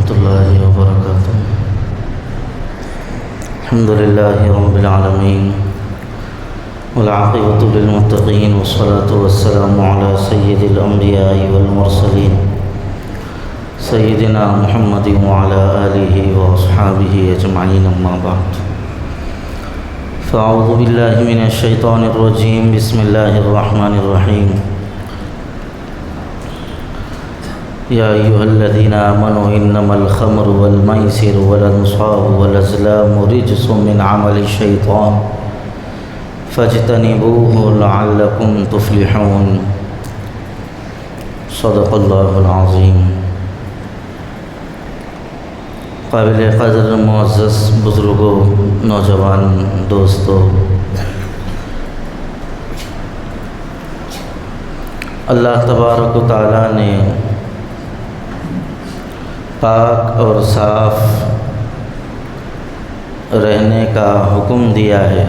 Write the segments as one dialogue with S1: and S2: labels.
S1: ورحمۃ اللہ وبرکاتہ۔ الحمد للہ رب العالمین والعاقبۃ للمتقین والصلاۃ والسلام علی سید الانبیاء والمرسلین سیدنا محمد وعلی آلہ واصحابہ اجمعین، اما بعد فاعوذ باللہ من الشیطان الرجیم، بسم اللہ الرحمن الرحیم۔ یا ایھا الذین آمنوا انما الخمر والمیسر والانصاب والازلام رجس من عمل الشیطان فاجتنبوه لعلکم تفلحون۔ صدق اللہ العظیم۔ قابل قدر معزز بزرگوں، نوجوان دوستوں، اللہ تبارک و تعالیٰ نے پاک اور صاف رہنے کا حکم دیا ہے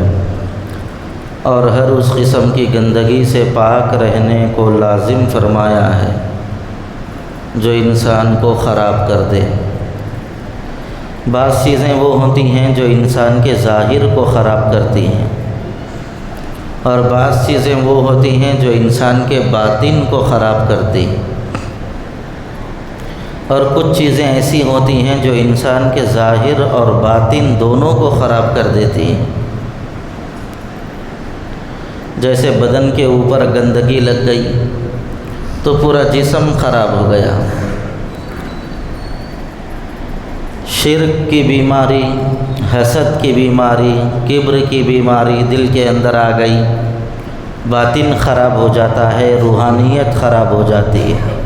S1: اور ہر اس قسم کی گندگی سے پاک رہنے کو لازم فرمایا ہے جو انسان کو خراب کر دے۔ بعض چیزیں وہ ہوتی ہیں جو انسان کے ظاہر کو خراب کرتی ہیں، اور بعض چیزیں وہ ہوتی ہیں جو انسان کے باطن کو خراب کرتی ہیں، اور کچھ چیزیں ایسی ہوتی ہیں جو انسان کے ظاہر اور باطن دونوں کو خراب کر دیتی ہیں۔ جیسے بدن کے اوپر گندگی لگ گئی تو پورا جسم خراب ہو گیا۔ شرک کی بیماری، حسد کی بیماری، کبر کی بیماری دل کے اندر آ گئی، باطن خراب ہو جاتا ہے، روحانیت خراب ہو جاتی ہے۔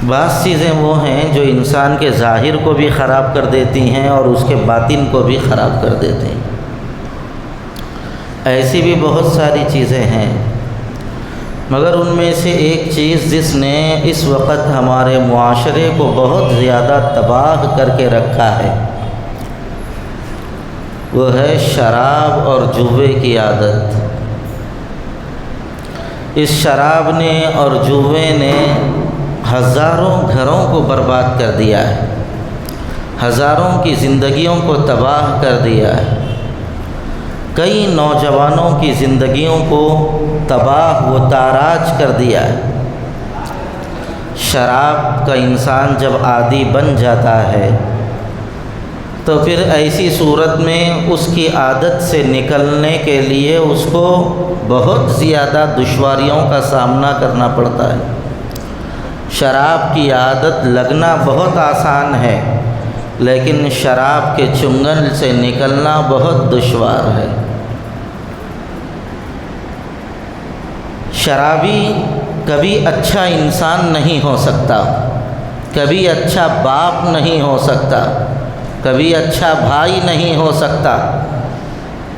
S1: بعض چیزیں وہ ہیں جو انسان کے ظاہر کو بھی خراب کر دیتی ہیں اور اس کے باطن کو بھی خراب کر دیتی ہیں۔ ایسی بھی بہت ساری چیزیں ہیں، مگر ان میں سے ایک چیز جس نے اس وقت ہمارے معاشرے کو بہت زیادہ تباہ کر کے رکھا ہے، وہ ہے شراب اور جوے کی عادت۔ اس شراب نے اور جوے نے ہزاروں گھروں کو برباد کر دیا ہے، ہزاروں کی زندگیوں کو تباہ کر دیا ہے، کئی نوجوانوں کی زندگیوں کو تباہ و تاراج کر دیا ہے۔ شراب کا انسان جب عادی بن جاتا ہے تو پھر ایسی صورت میں اس کی عادت سے نکلنے کے لیے اس کو بہت زیادہ دشواریوں کا سامنا کرنا پڑتا ہے۔ شراب کی عادت لگنا بہت آسان ہے، لیکن شراب کے چنگل سے نکلنا بہت دشوار ہے۔ شرابی کبھی اچھا انسان نہیں ہو سکتا، کبھی اچھا باپ نہیں ہو سکتا، کبھی اچھا بھائی نہیں ہو سکتا،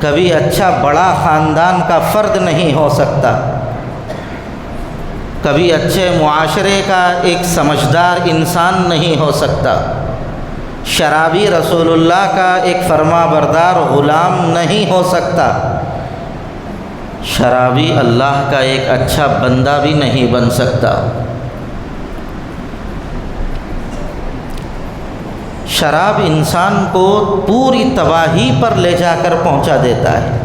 S1: کبھی اچھا بڑا خاندان کا فرد نہیں ہو سکتا، کبھی اچھے معاشرے کا ایک سمجھدار انسان نہیں ہو سکتا۔ شرابی رسول اللہ کا ایک فرما بردار غلام نہیں ہو سکتا، شرابی اللہ کا ایک اچھا بندہ بھی نہیں بن سکتا۔ شراب انسان کو پوری تباہی پر لے جا کر پہنچا دیتا ہے۔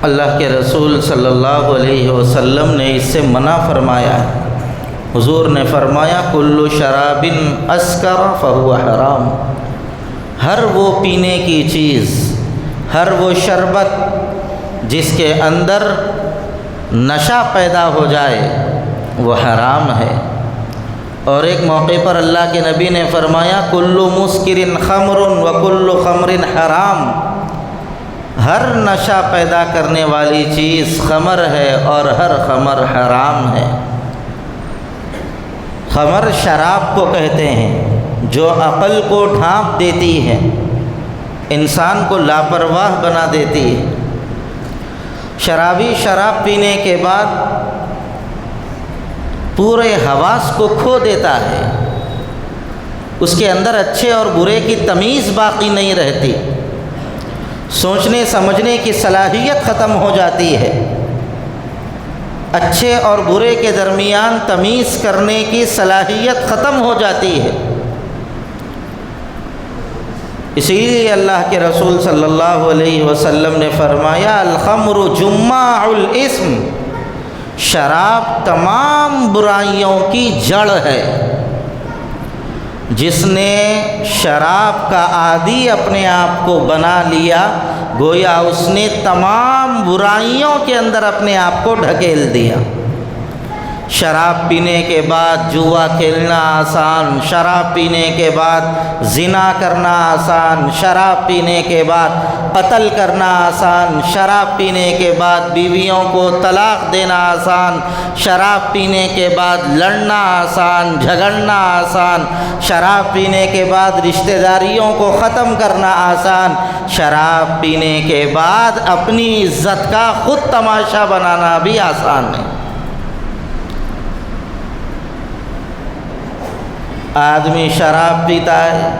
S1: اللہ کے رسول صلی اللہ علیہ وسلم نے اس سے منع فرمایا ہے۔ حضور نے فرمایا کل شراب اسکر فہو حرام، ہر وہ پینے کی چیز، ہر وہ شربت جس کے اندر نشہ پیدا ہو جائے وہ حرام ہے۔ اور ایک موقع پر اللہ کے نبی نے فرمایا کل مسکر خمر وکل خمر حرام، ہر نشہ پیدا کرنے والی چیز خمر ہے اور ہر خمر حرام ہے۔ خمر شراب کو کہتے ہیں جو عقل کو ڈھانپ دیتی ہے، انسان کو لاپرواہ بنا دیتی ہے۔ شرابی شراب پینے کے بعد پورے حواس کو کھو دیتا ہے، اس کے اندر اچھے اور برے کی تمیز باقی نہیں رہتی، سوچنے سمجھنے کی صلاحیت ختم ہو جاتی ہے۔ اچھے اور برے کے درمیان تمیز کرنے کی صلاحیت ختم ہو جاتی ہے۔ اسی لیے اللہ کے رسول صلی اللہ علیہ وسلم نے فرمایا الخمر جماع الاسم، شراب تمام برائیوں کی جڑ ہے۔ جس نے شراب کا عادی اپنے آپ کو بنا لیا گویا اس نے تمام برائیوں کے اندر اپنے آپ کو ڈھکیل دیا۔ شراب پینے کے بعد جوا کھیلنا آسان، شراب پینے کے بعد زنا کرنا آسان، شراب پینے کے بعد قتل کرنا آسان، شراب پینے کے بعد بیویوں کو طلاق دینا آسان، شراب پینے کے بعد لڑنا آسان، جھگڑنا آسان، شراب پینے کے بعد رشتہ داریوں کو ختم کرنا آسان، شراب پینے کے بعد اپنی عزت کا خود تماشا بنانا بھی آسان ہے۔ آدمی شراب پیتا ہے،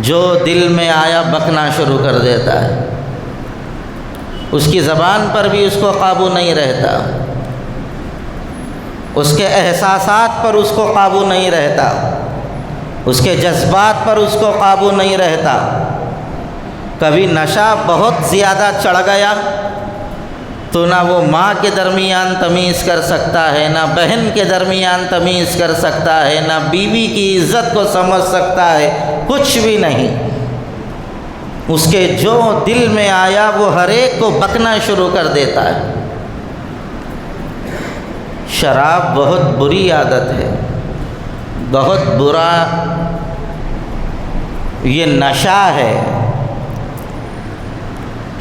S1: جو دل میں آیا بکنا شروع کر دیتا ہے، اس کی زبان پر بھی اس کو قابو نہیں رہتا، اس کے احساسات پر اس کو قابو نہیں رہتا، اس کے جذبات پر اس کو قابو نہیں رہتا۔ کبھی نشہ بہت زیادہ چڑھ گیا تو نہ وہ ماں کے درمیان تمیز کر سکتا ہے، نہ بہن کے درمیان تمیز کر سکتا ہے، نہ بیوی کی عزت کو سمجھ سکتا ہے، کچھ بھی نہیں۔ اس کے جو دل میں آیا وہ ہر ایک کو بکنا شروع کر دیتا ہے۔ شراب بہت بری عادت ہے، بہت برا یہ نشہ ہے۔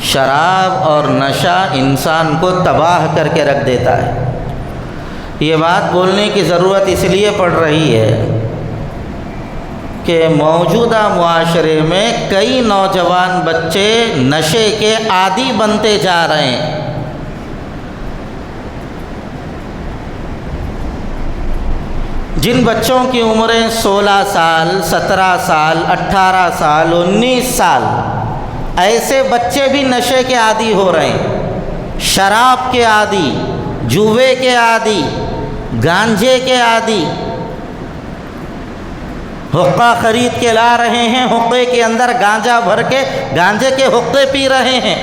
S1: شراب اور نشہ انسان کو تباہ کر کے رکھ دیتا ہے۔ یہ بات بولنے کی ضرورت اس لیے پڑ رہی ہے کہ موجودہ معاشرے میں کئی نوجوان بچے نشے کے عادی بنتے جا رہے ہیں۔ جن بچوں کی عمریں 16 سال، 17 سال، 18 سال، 19 سال، ایسے بچے بھی نشے کے عادی ہو رہے ہیں، شراب کے عادی، جوے کے عادی، گانجے کے عادی۔ حقہ خرید کے لا رہے ہیں، حقے کے اندر گانجا بھر کے گانجے کے حقے پی رہے ہیں۔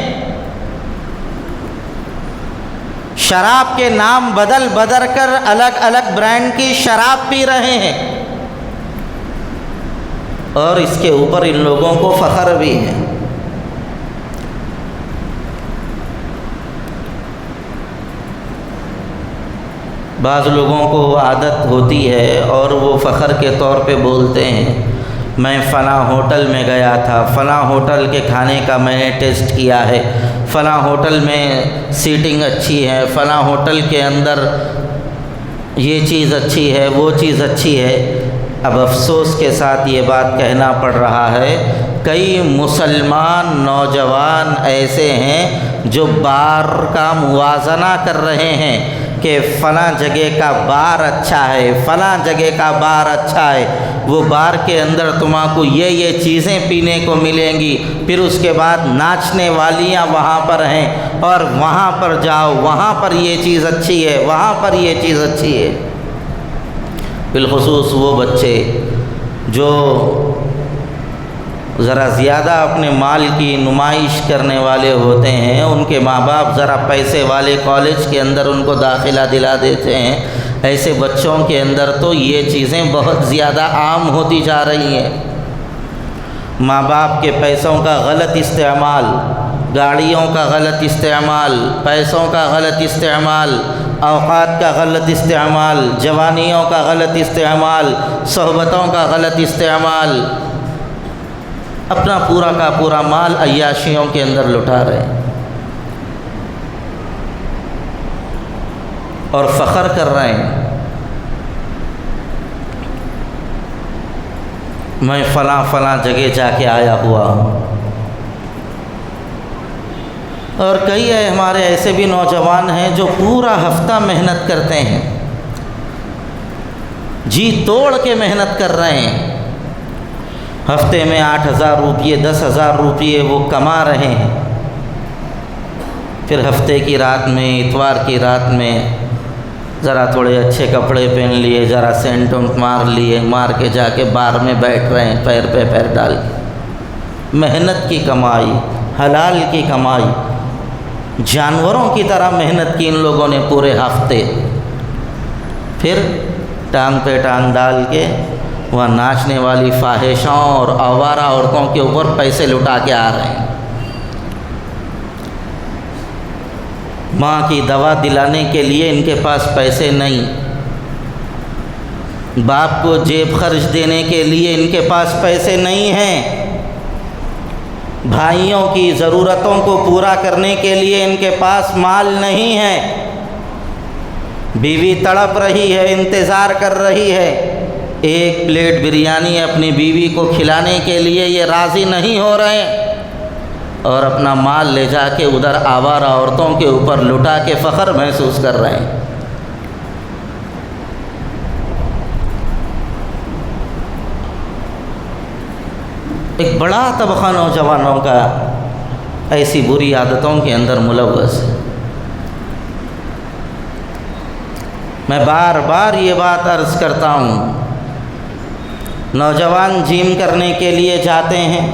S1: شراب کے نام بدل بدل کر الگ الگ برانڈ کی شراب پی رہے ہیں، اور اس کے اوپر ان لوگوں کو فخر بھی ہے۔ بعض لوگوں کو وہ عادت ہوتی ہے اور وہ فخر کے طور پہ بولتے ہیں میں فلاں ہوٹل میں گیا تھا، فلاں ہوٹل کے کھانے کا میں نے ٹیسٹ کیا ہے، فلاں ہوٹل میں سیٹنگ اچھی ہے، فلاں ہوٹل کے اندر یہ چیز اچھی ہے، وہ چیز اچھی ہے۔ اب افسوس کے ساتھ یہ بات کہنا پڑ رہا ہے، کئی مسلمان نوجوان ایسے ہیں جو بار کا موازنہ کر رہے ہیں کہ فلاں جگہ کا بار اچھا ہے، فلاں جگہ کا بار اچھا ہے، وہ بار کے اندر تمہارے کو یہ چیزیں پینے کو ملیں گی، پھر اس کے بعد ناچنے والیاں وہاں پر ہیں، اور وہاں پر جاؤ، وہاں پر یہ چیز اچھی ہے، وہاں پر یہ چیز اچھی ہے۔ بالخصوص وہ بچے جو ذرا زیادہ اپنے مال کی نمائش کرنے والے ہوتے ہیں، ان کے ماں باپ ذرا پیسے والے کالج کے اندر ان کو داخلہ دلا دیتے ہیں، ایسے بچوں کے اندر تو یہ چیزیں بہت زیادہ عام ہوتی جا رہی ہیں۔ ماں باپ کے پیسوں کا غلط استعمال، گاڑیوں کا غلط استعمال، پیسوں کا غلط استعمال، اوقات کا غلط استعمال، جوانیوں کا غلط استعمال، صحبتوں کا غلط استعمال، اپنا پورا کا پورا مال عیاشیوں کے اندر لٹا رہے ہیں اور فخر کر رہے ہیں میں فلاں فلاں جگہ جا کے آیا ہوا ہوں۔ اور کئی ہمارے ایسے بھی نوجوان ہیں جو پورا ہفتہ محنت کرتے ہیں، جی توڑ کے محنت کر رہے ہیں، ہفتے میں 8,000 روپیے 10,000 روپیے وہ کما رہے ہیں، پھر ہفتے کی رات میں، اتوار کی رات میں ذرا تھوڑے اچھے کپڑے پہن لیے، ذرا سینٹ ونٹ مار لیے، مار کے جا کے بار میں بیٹھ رہے ہیں پیر پہ پیر ڈال کے۔ محنت کی کمائی، حلال کی کمائی، جانوروں کی طرح محنت کی ان لوگوں نے پورے ہفتے، پھر ٹانگ پہ ٹانگ ڈال کے وہاں ناچنے والی فاحشاؤں اور آوارہ عورتوں کے اوپر پیسے لٹا کے آ رہے ہیں۔ ماں کی دوا دلانے کے لیے ان کے پاس پیسے نہیں، باپ کو جیب خرچ دینے کے لیے ان کے پاس پیسے نہیں ہیں، بھائیوں کی ضرورتوں کو پورا کرنے کے لیے ان کے پاس مال نہیں ہے، بیوی تڑپ رہی ہے، انتظار کر رہی ہے، ایک پلیٹ بریانی اپنی بیوی کو کھلانے کے لیے یہ راضی نہیں ہو رہے، اور اپنا مال لے جا کے ادھر آوارہ عورتوں کے اوپر لٹا کے فخر محسوس کر رہے ہیں۔ ایک بڑا طبقہ نوجوانوں کا ایسی بری عادتوں کے اندر ملوث ہے۔ میں بار بار یہ بات عرض کرتا ہوں، نوجوان جم کرنے کے لیے جاتے ہیں،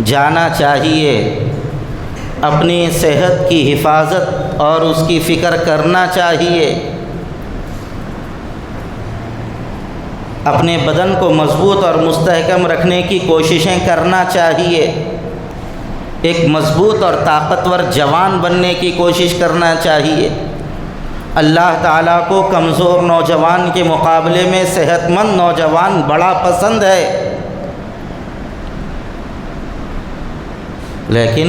S1: جانا چاہیے، اپنی صحت کی حفاظت اور اس کی فکر کرنا چاہیے، اپنے بدن کو مضبوط اور مستحکم رکھنے کی کوششیں کرنا چاہیے، ایک مضبوط اور طاقتور جوان بننے کی کوشش کرنا چاہیے۔ اللہ تعالیٰ کو کمزور نوجوان کے مقابلے میں صحت مند نوجوان بڑا پسند ہے، لیکن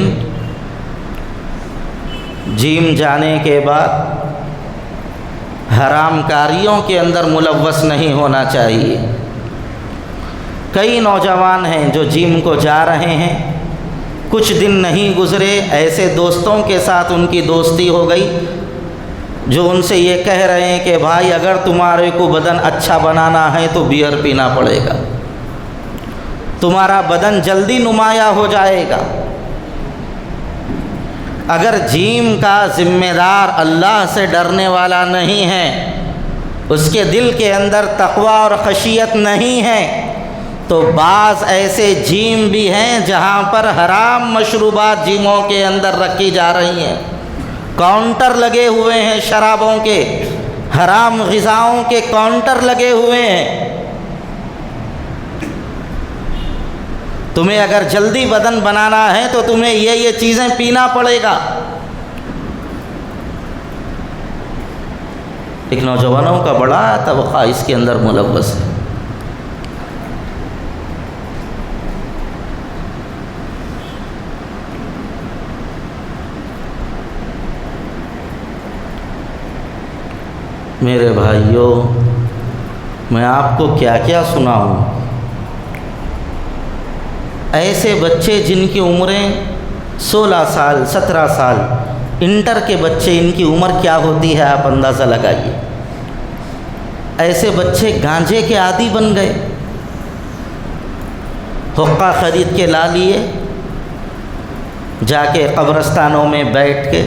S1: جم جانے کے بعد حرام کاریوں کے اندر ملوث نہیں ہونا چاہیے۔ کئی نوجوان ہیں جو جم کو جا رہے ہیں، کچھ دن نہیں گزرے ایسے دوستوں کے ساتھ ان کی دوستی ہو گئی جو ان سے یہ کہہ رہے ہیں کہ بھائی اگر تمہارے کو بدن اچھا بنانا ہے تو بیئر پینا پڑے گا، تمہارا بدن جلدی نمایاں ہو جائے گا۔ اگر جیم کا ذمہ دار اللہ سے ڈرنے والا نہیں ہے، اس کے دل کے اندر تقوی اور خشیت نہیں ہے، تو بعض ایسے جیم بھی ہیں جہاں پر حرام مشروبات جیموں کے اندر رکھی جا رہی ہیں، کاؤنٹر لگے ہوئے ہیں شرابوں کے، حرام غذاؤں کے کاؤنٹر لگے ہوئے ہیں۔ تمہیں اگر جلدی بدن بنانا ہے تو تمہیں یہ چیزیں پینا پڑے گا۔ ایک نوجوانوں کا بڑا طبقہ اس کے اندر ملوث ہے۔ میرے بھائیوں، میں آپ کو کیا کیا سناؤں۔ ایسے بچے جن کی عمریں 16 سال 17 سال، انٹر کے بچے، ان کی عمر کیا ہوتی ہے آپ اندازہ لگائیے۔ ایسے بچے گانجے کے عادی بن گئے، حقہ خرید کے لا لیے، جا کے قبرستانوں میں بیٹھ کے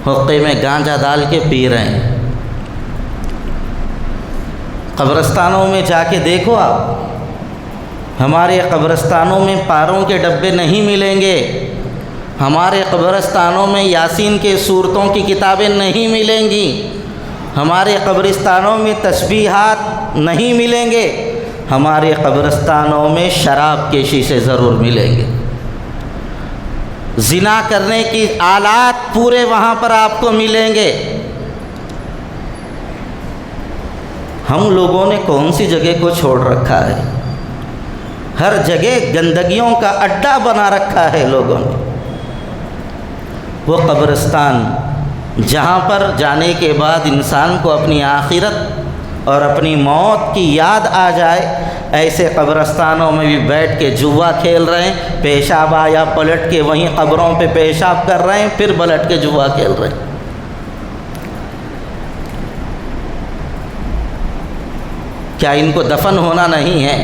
S1: حقے میں گانجا ڈال کے پی رہے ہیں۔ قبرستانوں میں جا کے دیکھو آپ، ہمارے قبرستانوں میں پاروں کے ڈبے نہیں ملیں گے، ہمارے قبرستانوں میں یاسین کے سورتوں کی کتابیں نہیں ملیں گی، ہمارے قبرستانوں میں تسبیحات نہیں ملیں گے، ہمارے قبرستانوں میں شراب کے شیشے ضرور ملیں گے، زنا کرنے کی آلات پورے وہاں پر آپ کو ملیں گے۔ ہم لوگوں نے کون سی جگہ کو چھوڑ رکھا ہے؟ ہر جگہ گندگیوں کا اڈا بنا رکھا ہے لوگوں نے۔ وہ قبرستان جہاں پر جانے کے بعد انسان کو اپنی آخرت اور اپنی موت کی یاد آ جائے، ایسے قبرستانوں میں بھی بیٹھ کے جوا کھیل رہے ہیں، پیشاب آیا پلٹ کے وہیں قبروں پہ پیشاب کر رہے ہیں، پھر پلٹ کے جوا کھیل رہے ہیں۔ کیا ان کو دفن ہونا نہیں ہے؟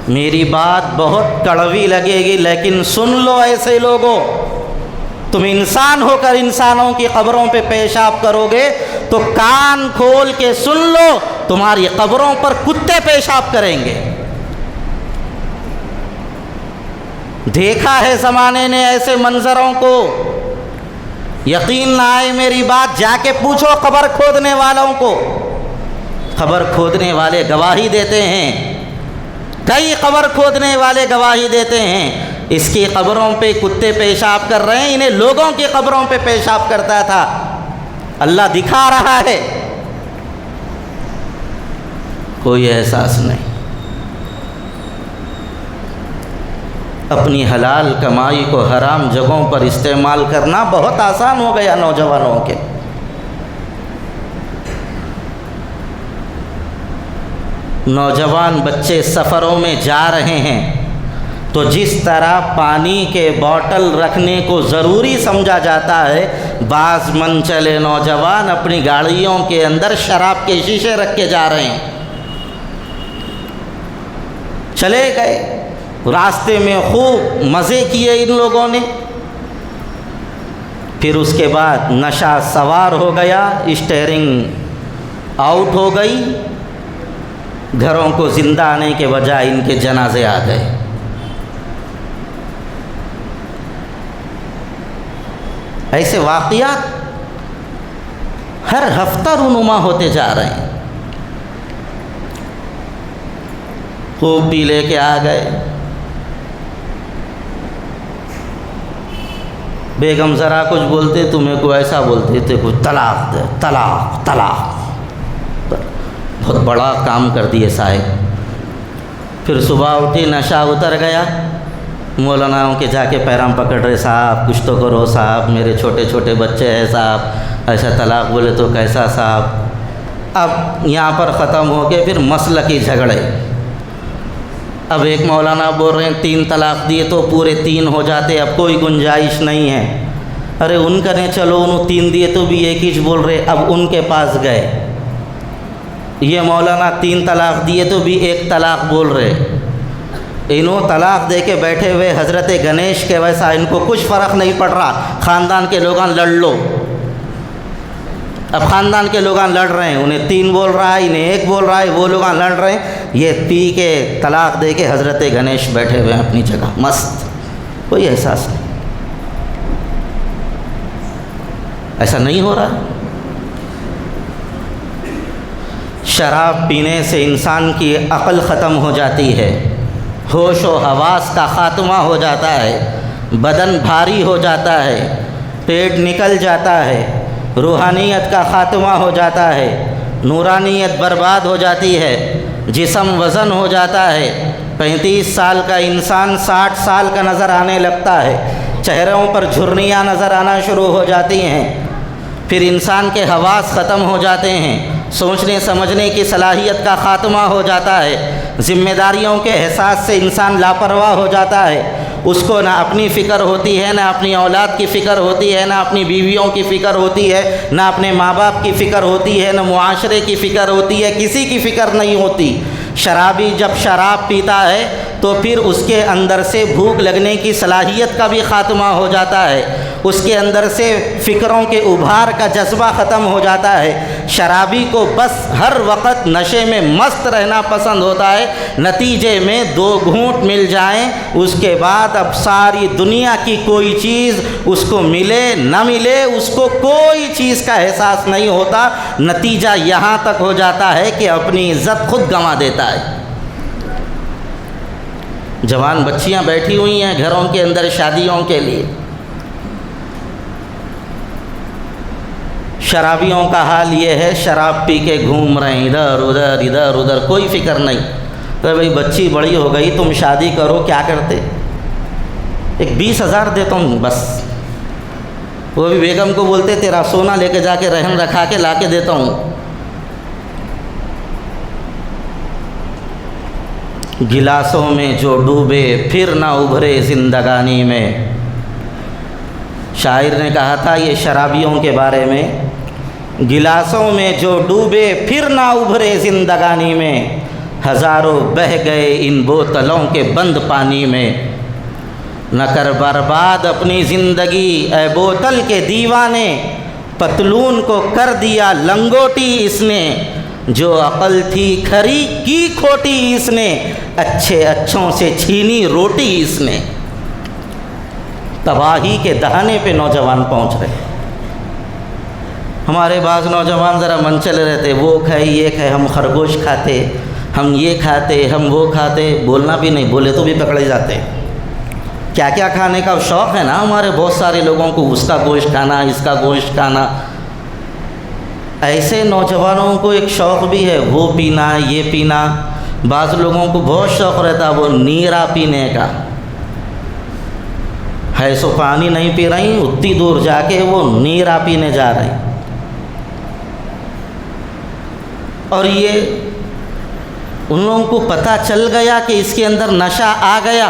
S1: میری بات بہت کڑوی لگے گی لیکن سن لو ایسے لوگوں، تم انسان ہو کر انسانوں کی قبروں پہ پیشاب کرو گے تو کان کھول کے سن لو، تمہاری قبروں پر کتے پیشاب کریں گے۔ دیکھا ہے زمانے نے ایسے منظروں کو، یقین نہ آئے میری بات، جا کے پوچھو قبر کھودنے والوں کو۔ قبر کھودنے والے گواہی دیتے ہیں، کئی قبر کھودنے والے گواہی دیتے ہیں، اس کی قبروں پہ کتے پیشاب کر رہے ہیں، انہیں لوگوں کی قبروں پہ پیشاب کرتا تھا۔ اللہ دکھا رہا ہے، کوئی احساس نہیں۔ اپنی حلال کمائی کو حرام جگہوں پر استعمال کرنا بہت آسان ہو گیا نوجوانوں کے۔ نوجوان بچے سفروں میں جا رہے ہیں تو جس طرح پانی کے بوتل رکھنے کو ضروری سمجھا جاتا ہے، بعض من چلے نوجوان اپنی گاڑیوں کے اندر شراب کے شیشے رکھ کے جا رہے ہیں۔ چلے گئے، راستے میں خوب مزے کیے ان لوگوں نے، پھر اس کے بعد نشہ سوار ہو گیا، اسٹیئرنگ آؤٹ ہو گئی، گھروں کو زندہ آنے کے بجائے ان کے جنازے آ گئے۔ ایسے واقعات ہر ہفتہ رونما ہوتے جا رہے ہیں۔ خوب پی لے کے آ گئے، بیگم ذرا کچھ بولتے تمہیں کو ایسا بولتے تھے، کچھ طلاق دے، طلاق طلاق، بہت بڑا کام کر دیے صاحب۔ پھر صبح اٹھی، نشہ اتر گیا، مولاناؤں کے جا کے پیرام پکڑ رہے، صاحب کچھ تو کرو صاحب، میرے چھوٹے چھوٹے بچے ہیں صاحب، ایسا طلاق بولے تو کیسا صاحب۔ اب یہاں پر ختم ہو کے پھر مسلکی جھگڑے۔ اب ایک مولانا بول رہے ہیں 3 طلاق دیے تو پورے 3 ہو جاتے، اب کوئی گنجائش نہیں ہے۔ ارے ان کا نہیں، چلو انہوں 3 دیے تو بھی ایک ہی بول رہے، اب ان کے پاس گئے، یہ مولانا 3 طلاق دیے تو بھی 1 طلاق بول رہے، انہوں طلاق دے کے بیٹھے ہوئے حضرت گنیش کے ویسا، ان کو کچھ فرق نہیں پڑ رہا، خاندان کے لوگاں لڑ لو۔ اب خاندان کے لوگاں لڑ رہے ہیں، انہیں 3 بول رہا ہے، انہیں 1 بول رہا ہے، وہ لوگاں لڑ رہے ہیں، یہ پی کے طلاق دے کے حضرت گنیش بیٹھے ہوئے ہیں اپنی جگہ مست، کوئی احساس نہیں۔ ایسا نہیں ہو رہا۔ شراب پینے سے انسان کی عقل ختم ہو جاتی ہے، ہوش و حواس کا خاتمہ ہو جاتا ہے، بدن بھاری ہو جاتا ہے، پیٹ نکل جاتا ہے، روحانیت کا خاتمہ ہو جاتا ہے، نورانیت برباد ہو جاتی ہے، جسم وزن ہو جاتا ہے۔ 35 سال کا انسان 60 سال کا نظر آنے لگتا ہے، چہروں پر جھرریاں نظر آنا شروع ہو جاتی ہیں، پھر انسان کے حواس ختم ہو جاتے ہیں، سوچنے سمجھنے کی صلاحیت کا خاتمہ ہو جاتا ہے، ذمہ داریوں کے احساس سے انسان لاپرواہ ہو جاتا ہے، اس کو نہ اپنی فکر ہوتی ہے، نہ اپنی اولاد کی فکر ہوتی ہے، نہ اپنی بیویوں کی فکر ہوتی ہے، نہ اپنے ماں باپ کی فکر ہوتی ہے، نہ معاشرے کی فکر ہوتی ہے، کسی کی فکر نہیں ہوتی۔ شرابی جب شراب پیتا ہے تو پھر اس کے اندر سے بھوک لگنے کی صلاحیت کا بھی خاتمہ ہو جاتا ہے، اس کے اندر سے فکروں کے ابھار کا جذبہ ختم ہو جاتا ہے۔ شرابی کو بس ہر وقت نشے میں مست رہنا پسند ہوتا ہے، نتیجے میں 2 گھونٹ مل جائیں، اس کے بعد اب ساری دنیا کی کوئی چیز اس کو ملے نہ ملے، اس کو کوئی چیز کا احساس نہیں ہوتا۔ نتیجہ یہاں تک ہو جاتا ہے کہ اپنی عزت خود گنوا دیتا ہے۔ جوان بچیاں بیٹھی ہوئی ہیں گھروں کے اندر شادیوں کے لیے، شرابیوں کا حال یہ ہے، شراب پی کے گھوم رہے ہیں ادھر ادھر، کوئی فکر نہیں۔ تو بھائی بچی بڑی ہو گئی، تم شادی کرو، کیا کرتے؟ ایک 20,000 دیتا ہوں بس، وہ بھی بیگم کو بولتے تیرا سونا لے کے جا کے رہن رکھا کے لا کے دیتا ہوں۔ گلاسوں میں جو ڈوبے پھر نہ ابھرے زندگانی میں، شاعر نے کہا تھا یہ شرابیوں کے بارے میں، گلاسوں میں جو ڈوبے پھر نہ ابھرے زندگانی میں، ہزاروں بہ گئے ان بوتلوں کے بند پانی میں، نہ کر برباد اپنی زندگی اے بوتل کے دیوانے، پتلون کو کر دیا لنگوٹی اس نے، جو عقل تھی کھری کی کھوٹی اس نے، اچھے اچھوں سے چھینی روٹی اس نے۔ تباہی کے دہانے پہ نوجوان پہنچ رہے۔ ہمارے بعض نوجوان ذرا من چلے رہتے، وہ کھائے یہ کھائے، ہم خرگوش کھاتے، ہم یہ کھاتے، ہم وہ کھاتے، بولنا بھی نہیں، بولے تو بھی پکڑے جاتے۔ کیا کیا کھانے کا شوق ہے نا ہمارے بہت سارے لوگوں کو، اس کا گوشت کھانا، اس کا گوشت کھانا۔ ایسے نوجوانوں کو ایک شوق بھی ہے، وہ پینا یہ پینا۔ بعض لوگوں کو بہت شوق رہتا وہ نیرا پینے کا، ہے سو پانی نہیں پی رہی، اتنی دور جا کے وہ نیرا پینے جا رہی۔ اور یہ ان لوگوں کو پتہ چل گیا کہ اس کے اندر نشہ آ گیا،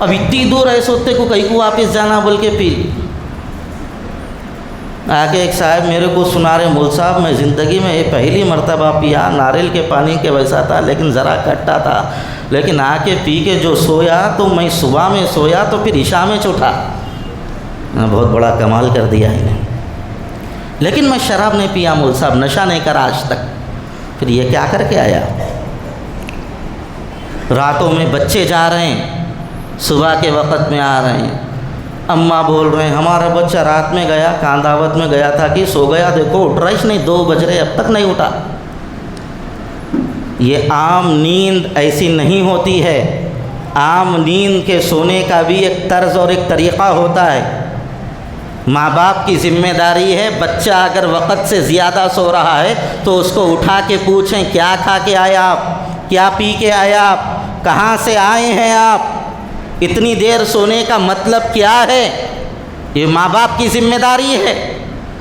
S1: اب اتنی دور ایسے ہوتے کو کہیں کو واپس جانا بول کے پی۔ آگے ایک صاحب میرے کو سنا رہے، مول صاحب میں زندگی میں یہ پہلی مرتبہ پیا، ناریل کے پانی کے ویسا تھا لیکن ذرا کھٹا تھا، لیکن آ کے پی کے جو سویا تو میں صبح میں سویا تو پھر عشاء میں اٹھا۔ بہت بڑا کمال کر دیا انہیں، لیکن میں شراب نہیں پیا مول صاحب، نشہ نہیں کرا آج تک۔ پھر یہ کیا کر کے آیا؟ راتوں میں بچے جا رہے ہیں، صبح کے وقت میں آ رہے ہیں، اماں بول رہے ہیں ہمارا بچہ رات میں گیا، کہاں دعوت میں گیا تھا کہ سو گیا، دیکھو اٹھ رہا ہی نہیں، 2 بج رہے اب تک نہیں اٹھا۔ یہ عام نیند ایسی نہیں ہوتی ہے، عام نیند کے سونے کا بھی ایک طرز اور ایک طریقہ ہوتا ہے۔ ماں باپ کی ذمہ داری ہے، بچہ اگر وقت سے زیادہ سو رہا ہے تو اس کو اٹھا کے پوچھیں کیا کھا کے آیا آپ، کیا پی کے آیا آپ، کہاں سے آئے ہیں آپ، اتنی دیر سونے کا مطلب کیا ہے؟ یہ ماں باپ کی ذمہ داری ہے۔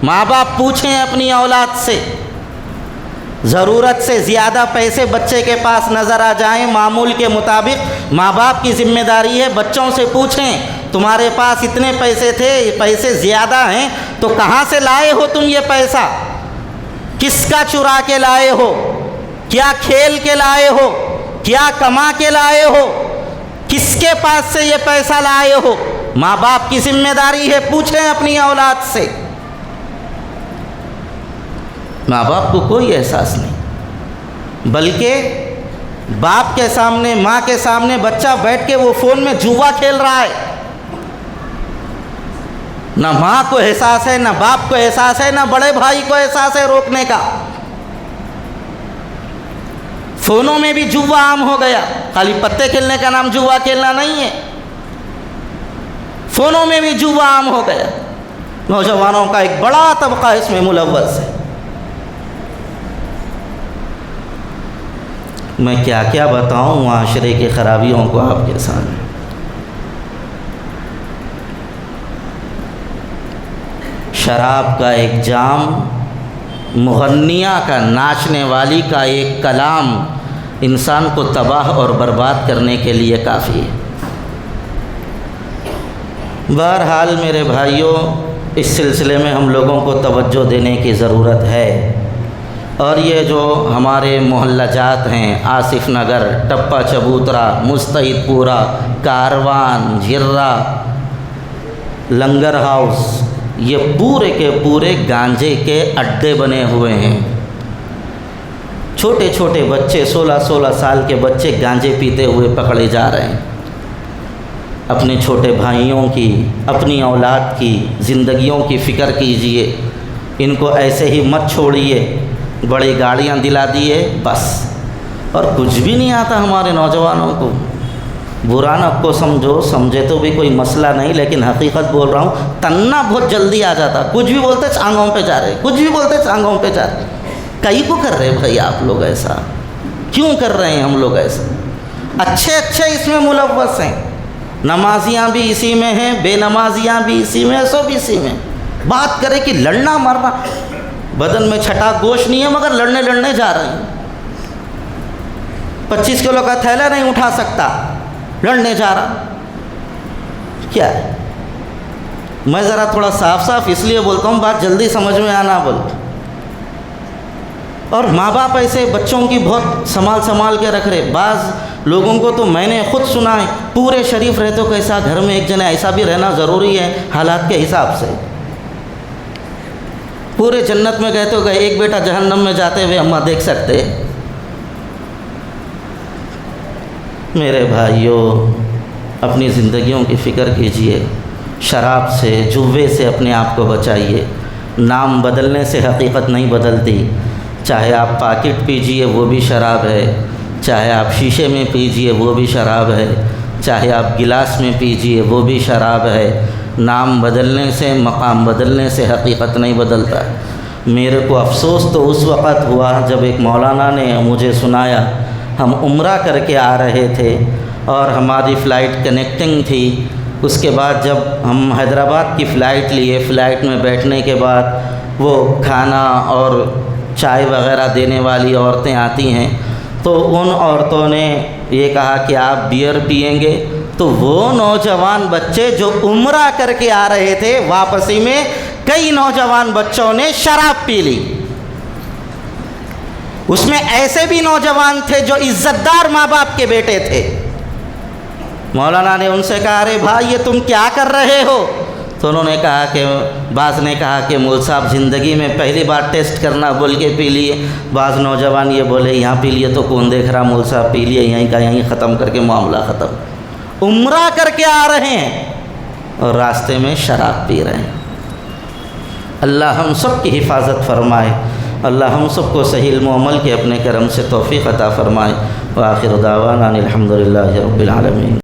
S1: ماں باپ پوچھیں اپنی اولاد سے۔ ضرورت سے زیادہ پیسے بچے کے پاس نظر آ جائیں معمول کے مطابق، ماں باپ کی ذمہ داری ہے بچوں سے پوچھیں تمہارے پاس اتنے پیسے تھے، پیسے زیادہ ہیں تو کہاں سے لائے ہو تم یہ پیسہ؟ کس کا چرا کے لائے ہو؟ کیا کھیل کے لائے ہو؟ کیا کما کے لائے ہو؟ کس کے پاس سے یہ پیسہ لائے ہو؟ ماں باپ کی ذمہ داری ہے، پوچھیں اپنی اولاد سے۔ ماں باپ کو کوئی احساس نہیں، بلکہ باپ کے سامنے، ماں کے سامنے بچہ بیٹھ کے وہ فون میں جوا کھیل رہا ہے، نہ ماں کو احساس ہے، نہ باپ کو احساس ہے، نہ بڑے بھائی کو احساس ہے روکنے کا۔ فونوں میں بھی جوا عام ہو گیا، خالی پتے کھیلنے کا نام جوا کھیلنا نہیں ہے، فونوں میں بھی جوا عام ہو گیا۔ نوجوانوں کا ایک بڑا طبقہ اس میں ملوث ہے۔ میں کیا کیا بتاؤں معاشرے کی خرابیوں کو آپ کے سامنے۔ شراب کا ایک جام، مغنیہ کا، ناچنے والی کا ایک کلام انسان کو تباہ اور برباد کرنے کے لیے کافی ہے۔ بہرحال میرے بھائیوں، اس سلسلے میں ہم لوگوں کو توجہ دینے کی ضرورت ہے، اور یہ جو ہمارے محلہ جات ہیں، آصف نگر، ٹپا چبوترا، مستعد پورا، کاروان، جھرا، لنگر ہاؤس، یہ پورے کے پورے گانجے کے اڈے بنے ہوئے ہیں۔ چھوٹے چھوٹے بچے، 16 سال کے بچے گانجے پیتے ہوئے پکڑے جا رہے ہیں۔ اپنے چھوٹے بھائیوں کی، اپنی اولاد کی زندگیوں کی فکر کیجئے، ان کو ایسے ہی مت چھوڑیے۔ بڑی گاڑیاں دلا دیے بس، اور کچھ بھی نہیں آتا ہمارے نوجوانوں کو۔ برا نہ کو سمجھے تو بھی کوئی مسئلہ نہیں، لیکن حقیقت بول رہا ہوں، تننا بہت جلدی آ جاتا، کچھ بھی بولتے چانگوں پہ جا رہے، کچھ بھی بولتے چانگوں پہ جا رہے۔ کئی کو کر رہے بھائی آپ لوگ ایسا؟ کیوں کر رہے ہیں ہم لوگ ایسا؟ اچھے اس میں ملوث ہیں، نمازیاں بھی اسی میں ہیں، بے نمازیاں بھی اسی میں، سب اسی میں۔ بات کرے کہ لڑنا مرنا، بدن میں چھٹا گوشت نہیں ہے مگر لڑنے جا رہے ہیں۔ 25 کلو کا تھیلا نہیں اٹھا سکتا، لڑنے جا رہا، کیا ہے؟ میں ذرا تھوڑا صاف اس لیے بولتا ہوں، بات جلدی سمجھ میں آنا بول۔ اور ماں باپ ایسے بچوں کی بہت سنبھال کے رکھ رہے. بعض لوگوں کو تو میں نے خود سنا ہے پورے شریف رہے تو کیسا گھر میں ایک جنے ایسا بھی رہنا ضروری ہے حالات کے حساب سے. پورے جنت میں گئے تو گئے, ایک بیٹا جہنم میں جاتے ہوئے اماں دیکھ سکتے. میرے بھائیوں, اپنی زندگیوں کی فکر کیجئے. شراب سے, جوے سے اپنے آپ کو بچائیے. نام بدلنے سے حقیقت نہیں بدلتی. چاہے آپ پاکٹ پیجئے وہ بھی شراب ہے, چاہے آپ شیشے میں پیجئے وہ بھی شراب ہے, چاہے آپ گلاس میں پیجئے وہ بھی شراب ہے. نام بدلنے سے, مقام بدلنے سے حقیقت نہیں بدلتا. میرے کو افسوس تو اس وقت ہوا جب ایک مولانا نے مجھے سنایا. ہم عمرہ کر کے آ رہے تھے اور ہماری فلائٹ کنیکٹنگ تھی. اس کے بعد جب ہم حیدرآباد کی فلائٹ لیے, فلائٹ میں بیٹھنے کے بعد وہ کھانا اور چائے وغیرہ دینے والی عورتیں آتی ہیں, تو ان عورتوں نے یہ کہا کہ آپ بیئر پئیں گے. تو وہ نوجوان بچے جو عمرہ کر کے آ رہے تھے, واپسی میں کئی نوجوان بچوں نے شراب پی لی. اس میں ایسے بھی نوجوان تھے جو عزت دار ماں باپ کے بیٹے تھے. مولانا نے ان سے کہا ارے بھائی یہ تم کیا کر رہے ہو؟ تو انہوں نے کہا کہ بعض نے کہا کہ مول صاحب زندگی میں پہلی بار ٹیسٹ کرنا بول کے پی لیے. بعض نوجوان یہ بولے یہاں پی لیے تو کون دیکھ رہا, مول صاحب پی لیے, یہیں کا یہیں ختم کر کے معاملہ ختم. عمرہ کر کے آ رہے ہیں اور راستے میں شراب پی رہے ہیں. اللہ ہم سب کی حفاظت فرمائے. اللہ ہم سب کو صحیح علم و عمل کے اپنے کرم سے توفیق عطا فرمائے. وآخر دعوانا الحمدللہ رب العالمین.